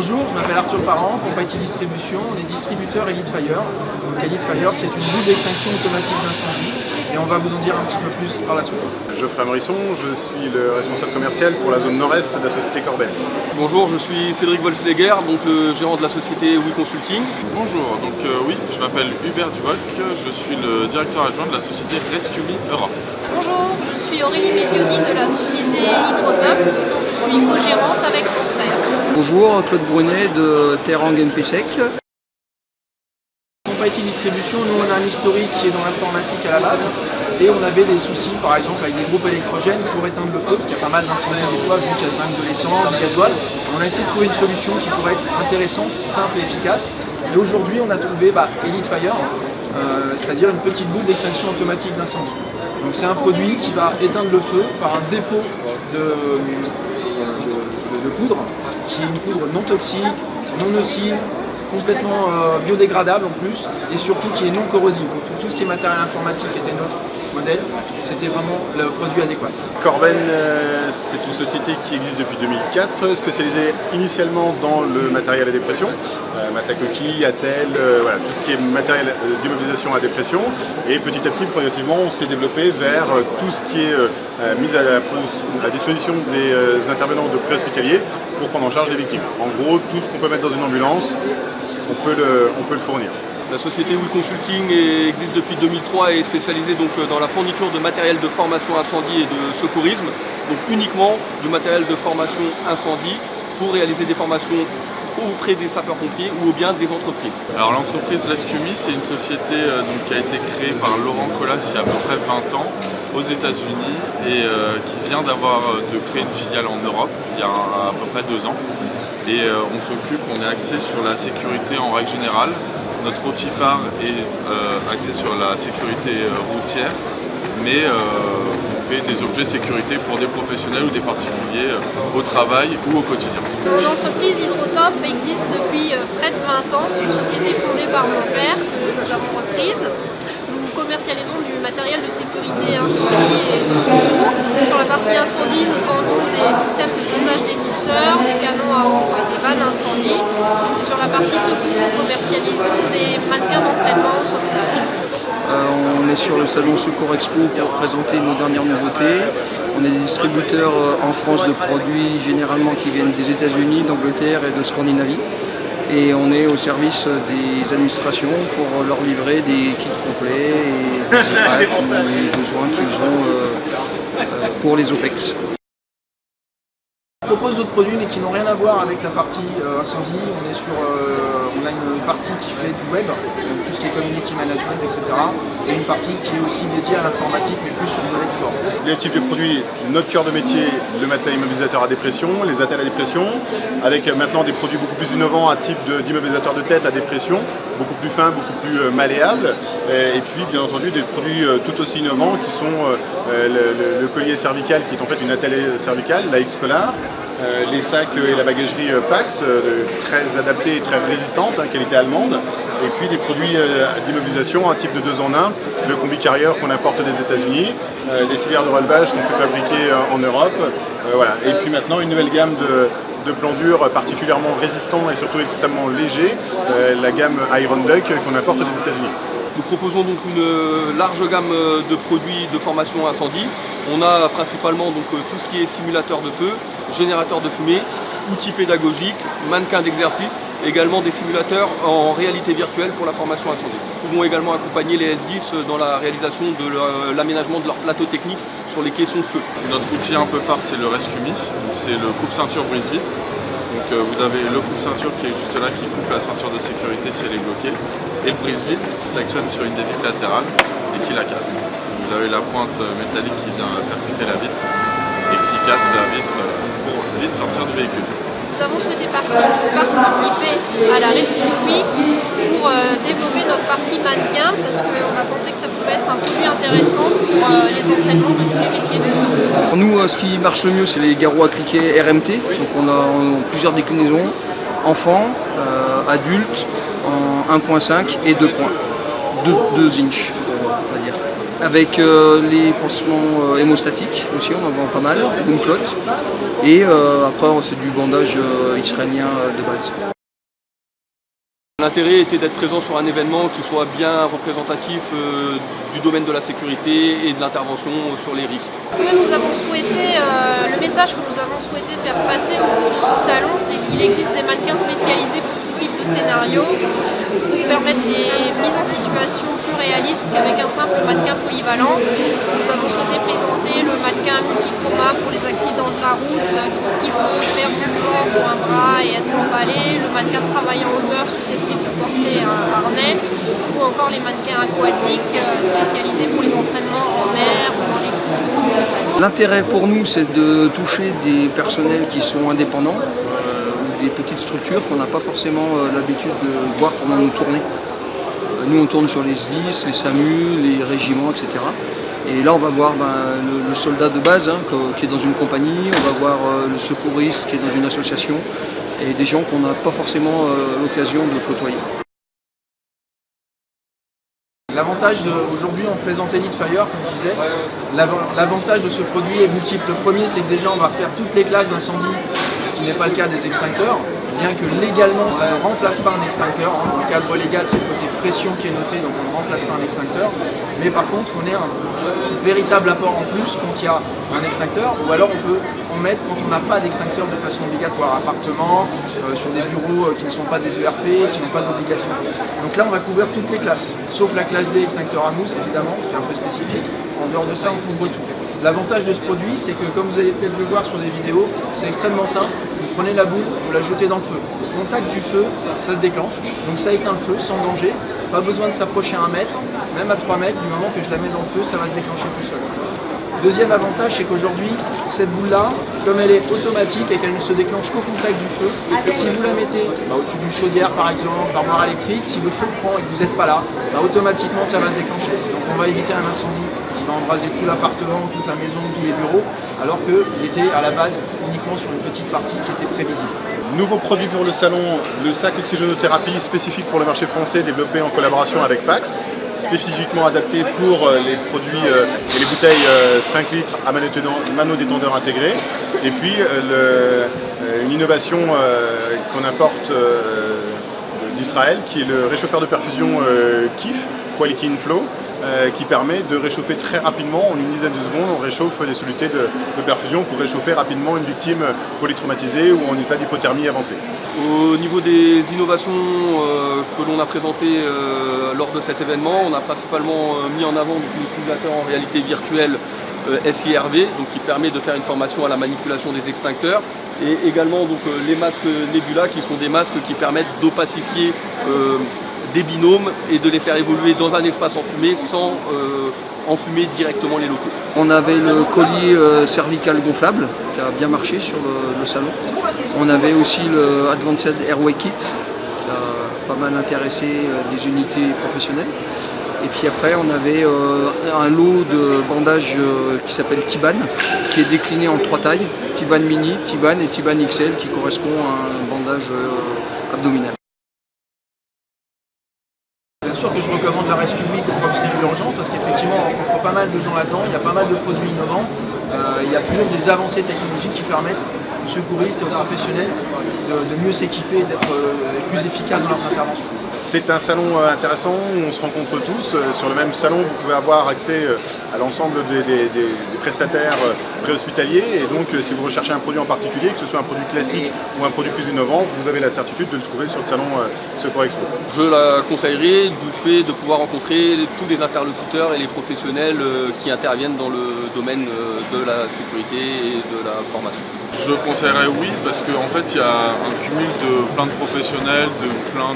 Bonjour, je m'appelle Arthur Parent, pour IT Distribution, on est distributeur Elite Fire. Donc Elite Fire, c'est une boule d'extinction automatique d'incendie et on va vous en dire un petit peu plus par la suite. Geoffrey Morisson, je suis le responsable commercial pour la zone nord-est de la société Corben. Bonjour, je suis Cédric Volsleger, donc le gérant de la société We Consulting. Bonjour, je m'appelle Hubert Duboc, je suis le directeur adjoint de la société Rescue Me Europe. Bonjour, je suis Aurélie Medioni de la société Hydrotop, je suis co-gérante avec mon frère. Bonjour, Claude Brunet de Terang MPSec. Pour IT Distribution, nous on a un historique qui est dans l'informatique à la base et on avait des soucis par exemple avec des groupes électrogènes pour éteindre le feu parce qu'il y a pas mal d'incendies des fois vu qu'il y a même de l'essence, du gasoil. On a essayé de trouver une solution qui pourrait être intéressante, simple et efficace. Et aujourd'hui on a trouvé Elite Fire, c'est-à-dire une petite boule d'extinction automatique d'incendie. Donc c'est un produit qui va éteindre le feu par un dépôt de poudre, qui est une poudre non toxique, non nocive, complètement biodégradable en plus, et surtout qui est non corrosive. Donc tout ce qui est matériel informatique était notre modèle, c'était vraiment le produit adéquat. Corben, c'est une société qui existe depuis 2004, spécialisée initialement dans le matériel à dépression, matelas coquille, attelle, voilà, tout ce qui est matériel d'immobilisation à dépression. Et petit à petit, progressivement, on s'est développé vers tout ce qui est mis à disposition des intervenants de pré-hospitaliers pour prendre en charge les victimes. En gros, tout ce qu'on peut mettre dans une ambulance, on peut le fournir. La société We Consulting existe depuis 2003 et est spécialisée donc dans la fourniture de matériel de formation incendie et de secourisme, donc uniquement du matériel de formation incendie pour réaliser des formations auprès des sapeurs-pompiers ou bien des entreprises. Alors l'entreprise Rescue Me, c'est une société qui a été créée par Laurent Collas il y a à peu près 20 ans aux États-Unis et qui vient de créer une filiale en Europe il y a à peu près 2 ans. Et on est axé sur la sécurité en règle générale. Notre outil phare est axé sur la sécurité routière, mais on fait des objets sécurité pour des professionnels ou des particuliers au travail ou au quotidien. L'entreprise Hydrotop existe depuis près de 20 ans, c'est une société fondée par mon père que nous avons reprise. Nous commercialisons du matériel de sécurité incendie et de secours. Sur la partie incendie, nous vendons des systèmes de dosage d'émulseurs, des canons à eau et des vannes incendie. Et sur la partie secours, nous commercialisons des mannequins d'entraînement au sauvetage. On est sur le salon Secours Expo pour présenter nos dernières nouveautés. On est des distributeurs en France de produits généralement qui viennent des États-Unis, d'Angleterre et de Scandinavie. Et on est au service des administrations pour leur livrer des kits complets et des IFAC ou les besoins qu'ils ont pour les OPEX. On propose d'autres produits mais qui n'ont rien à voir avec la partie incendie. On a une partie qui fait du web, donc tout ce qui est community management, etc. Et une partie qui est aussi dédiée à l'informatique mais plus sur de l'export. Les types de produits, notre cœur de métier, le matelas immobilisateur à dépression, les attelles à dépression, avec maintenant des produits beaucoup plus innovants à type d'immobilisateur de tête à dépression, beaucoup plus fins, beaucoup plus malléables. Et puis bien entendu des produits tout aussi innovants qui sont le collier cervical qui est en fait une attelle cervicale, la X-Collar. Les sacs et la bagagerie Pax, très adaptés et très résistantes, qualité allemande, et puis des produits d'immobilisation, un type de 2 en 1, le combi carrière qu'on importe des États-Unis, des civières de relevage qu'on fait fabriquer en Europe, voilà. Et puis maintenant une nouvelle gamme de plans durs particulièrement résistants et surtout extrêmement légers, la gamme Iron Duck qu'on importe des États-Unis. Nous proposons donc une large gamme de produits de formation incendie. On a principalement donc tout ce qui est simulateur de feu, générateur de fumée, outils pédagogiques, mannequins d'exercice, également des simulateurs en réalité virtuelle pour la formation incendie. Nous pouvons également accompagner les S10 dans la réalisation de l'aménagement de leur plateau technique sur les caissons feu. Notre outil un peu phare, c'est le Rescue Me, c'est le coupe-ceinture brise-vitre. Donc vous avez le coupe-ceinture qui est juste là, qui coupe la ceinture de sécurité si elle est bloquée, et le brise-vitre qui s'actionne sur une des vitres latérales et qui la casse. Vous avez la pointe métallique qui vient percuter la vitre et qui casse la vitre pour vite sortir du véhicule. Nous avons souhaité participer à la Rescue Week pour développer notre partie mannequin parce qu'on a pensé que ça pouvait être un produit intéressant pour les entraînements de tous les métiers du secours. Pour nous, ce qui marche le mieux, c'est les garrots à cliquet RMT. Donc on a plusieurs déclinaisons, enfants, adultes, en 1.5 et 2 points, 2 inches, on va dire. avec les pansements hémostatiques aussi, on en vend pas mal, une clotte. Et après, c'est du bandage israélien de base. L'intérêt était d'être présent sur un événement qui soit bien représentatif du domaine de la sécurité et de l'intervention sur les risques. Le message que nous avons souhaité faire passer au cours de ce salon, c'est qu'il existe des mannequins spécialisés pour tout type de scénario, pour permettre des mises en situation plus réalistes qu'avec un simple mannequin polyvalent. Nous avons souhaité présenter le mannequin multitrauma pour les accidents de la route, qui peut faire mouvement pour un bras et être emballé, le mannequin travail en hauteur susceptible de porter un harnais, ou encore les mannequins aquatiques spécialisés pour les entraînements en mer ou dans les cours. L'intérêt pour nous, c'est de toucher des personnels qui sont indépendants ou des petites structures qu'on n'a pas forcément l'habitude de voir pendant nos tournées. Nous, on tourne sur les SDIS, les SAMU, les régiments, etc. Et là, on va voir le soldat de base qui est dans une compagnie, on va voir le secouriste qui est dans une association, et des gens qu'on n'a pas forcément l'occasion de côtoyer. L'avantage aujourd'hui, on présente Elite Fire, comme je disais. L'avantage de ce produit est multiple. Le premier, c'est que déjà, on va faire toutes les classes d'incendie, ce qui n'est pas le cas des extincteurs. Bien que légalement, ça ne remplace pas un extincteur. Dans le cadre légal, c'est le côté pression qui est noté, donc on ne remplace pas un extincteur. Mais par contre, on est un véritable apport en plus quand il y a un extincteur, ou alors on peut en mettre quand on n'a pas d'extincteur de façon obligatoire. Appartement, sur des bureaux qui ne sont pas des ERP, qui n'ont pas d'obligation. Donc là, on va couvrir toutes les classes, sauf la classe D, extincteur à mousse, évidemment, qui est un peu spécifique. En dehors de ça, on couvre tout. L'avantage de ce produit, c'est que, comme vous allez peut-être le voir sur des vidéos, c'est extrêmement simple. Vous prenez la boule, vous la jetez dans le feu. Au contact du feu, ça se déclenche. Donc ça éteint le feu sans danger. Pas besoin de s'approcher à 1 mètre, même à 3 mètres. Du moment que je la mets dans le feu, ça va se déclencher tout seul. Deuxième avantage, c'est qu'aujourd'hui, cette boule-là, comme elle est automatique et qu'elle ne se déclenche qu'au contact du feu, si vous la mettez au-dessus d'une chaudière par exemple, d'armoire électrique, si le feu prend et que vous n'êtes pas là, automatiquement ça va se déclencher. Donc on va éviter un incendie qui va embraser tout l'appartement, toute la maison, tous les bureaux, alors qu'il était à la base uniquement sur une petite partie qui était prévisible. Nouveau produit pour le salon, le sac oxygénothérapie spécifique pour le marché français, développé en collaboration avec Pax, spécifiquement adapté pour les produits et les bouteilles 5 litres à mano-détendeur intégré. Et puis une innovation qu'on importe d'Israël, qui est le réchauffeur de perfusion KIF, Quality in Flow, qui permet de réchauffer très rapidement, en une dizaine de secondes, on réchauffe les solutés de perfusion pour réchauffer rapidement une victime polytraumatisée ou en état d'hypothermie avancée. Au niveau des innovations que l'on a présentées lors de cet événement, on a principalement mis en avant le simulateur en réalité virtuelle SIRV, donc qui permet de faire une formation à la manipulation des extincteurs, et également donc, les masques Nebula, qui sont des masques qui permettent d'opacifier des binômes et de les faire évoluer dans un espace enfumé sans enfumer directement les locaux. On avait le collier cervical gonflable qui a bien marché sur le salon. On avait aussi le Advanced Airway Kit qui a pas mal intéressé des unités professionnelles. Et puis après on avait un lot de bandages qui s'appelle Tiban, qui est décliné en 3 tailles, Tiban Mini, Tiban et Tiban XL, qui correspond à un bandage abdominal. Bien sûr que je recommande la Rescue Week aux professionnels d'urgence parce qu'effectivement on rencontre pas mal de gens là-dedans, il y a pas mal de produits innovants, il y a toujours des avancées technologiques qui permettent aux secouristes et aux professionnels de mieux s'équiper et d'être plus efficaces dans leurs interventions. C'est un salon intéressant où on se rencontre tous. Sur le même salon, vous pouvez avoir accès à l'ensemble des prestataires préhospitaliers. Et donc, si vous recherchez un produit en particulier, que ce soit un produit classique ou un produit plus innovant, vous avez la certitude de le trouver sur le salon Secours Expo. Je la conseillerais du fait de pouvoir rencontrer tous les interlocuteurs et les professionnels qui interviennent dans le domaine de la sécurité et de la formation. Je conseillerais oui, parce qu'en fait il y a un cumul de plein de professionnels, de plein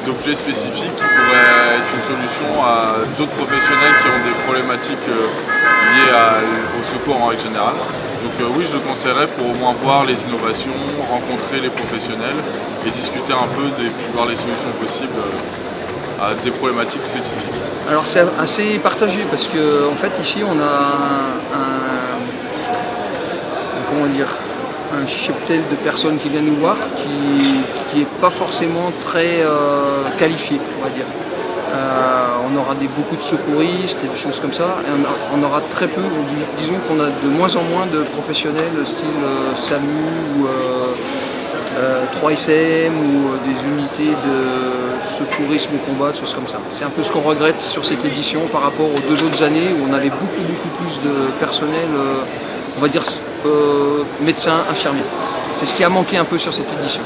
d'objets spécifiques qui pourraient être une solution à d'autres professionnels qui ont des problématiques liées au secours en règle générale. Donc oui, je le conseillerais pour au moins voir les innovations, rencontrer les professionnels et discuter un peu et puis voir les solutions possibles à des problématiques spécifiques. Alors c'est assez partagé parce que en fait ici on a un cheptel de personnes qui viennent nous voir qui n'est pas forcément très qualifié, on va dire. On aura beaucoup de secouristes et des choses comme ça. Et on aura très peu, disons qu'on a de moins en moins de professionnels style SAMU ou 3SM ou des unités de secourisme au combat, des choses comme ça. C'est un peu ce qu'on regrette sur cette édition par rapport aux 2 autres années où on avait beaucoup plus de personnel, on va dire médecins, infirmiers. C'est ce qui a manqué un peu sur cette édition.